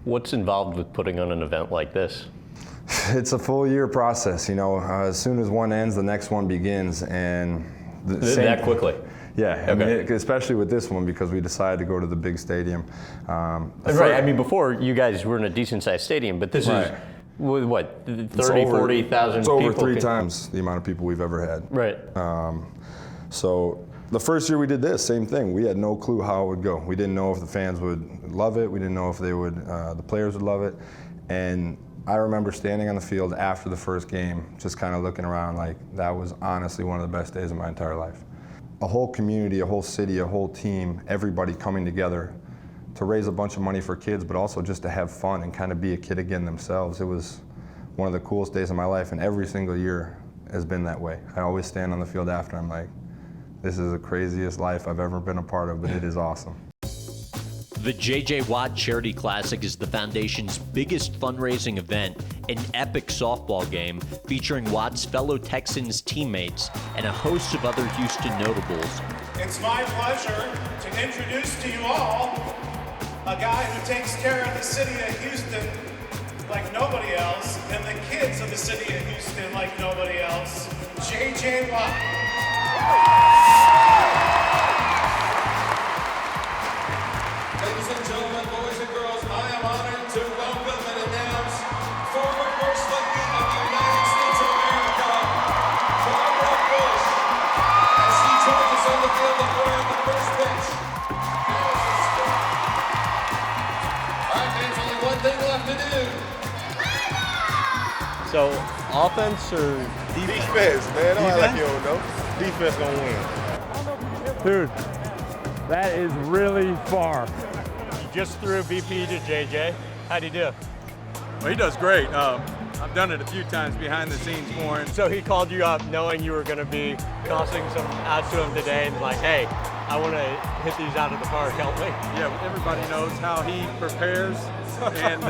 What's involved with putting on an event like this? It's a full year process, you know. As soon as one ends, the next one begins, and that quickly? Yeah, okay. I mean, especially with this one because we decided to go to the big stadium. Right, I mean, before you guys were in a decent-sized stadium, but this is with what, 30, 40,000 people? It's over 3 times the amount of people we've ever had. Right. So the first year we did this, same thing. We had no clue how it would go. We didn't know if the fans would love it. We didn't know if they would, the players would love it. And I remember standing on the field after the first game, just kind of looking around like that was honestly one of the best days of my entire life. A whole community, a whole city, a whole team, everybody coming together to raise a bunch of money for kids, but also just to have fun and kind of be a kid again themselves. It was one of the coolest days of my life, and every single year has been that way. I always stand on the field after, I'm like, this is the craziest life I've ever been a part of, but it is awesome. The J.J. Watt Charity Classic is the Foundation's biggest fundraising event, an epic softball game featuring Watt's fellow Texans teammates and a host of other Houston notables. It's my pleasure to introduce to you all a guy who takes care of the city of Houston like nobody else, and the kids of the city of Houston like nobody else, J.J. Watt. Ladies and gentlemen, boys and girls, I am honored to welcome and announce former First Lady of the United States of America, Barbara Bush, as she charges on the field of play on the first pitch. All right, man, there's only one thing left to do. So, offense or defense? Defense, man. Don't act like you don't know. Defense gonna win. Dude, that is really far. You just threw BP to JJ. How'd he do? Well, he does great. I've done it a few times behind the scenes for him. So he called you up knowing you were going to be tossing some out to him today and like, hey, I want to hit these out of the park, help me. Yeah, everybody knows how he prepares and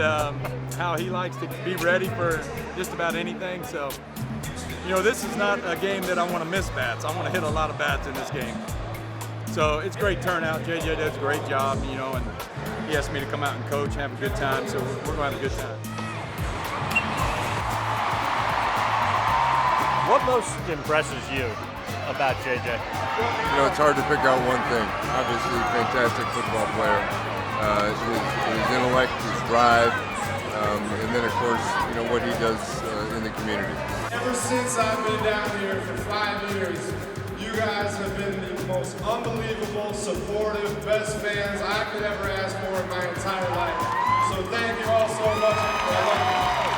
how he likes to be ready for just about anything. So, you know, this is not a game that I want to miss bats. I want to hit a lot of bats in this game. So it's great turnout. JJ does a great job, you know, and he asked me to come out and coach and have a good time, so we're going to have a good time. What most impresses you about JJ? You know, it's hard to pick out one thing. Obviously, fantastic football player. His intellect, his drive, and then, of course, you know, what he does in the community. Ever since I've been down here for 5 years, you guys have been the most unbelievable, supportive, best fans I could ever ask for in my entire life. So thank you all so much. I love you.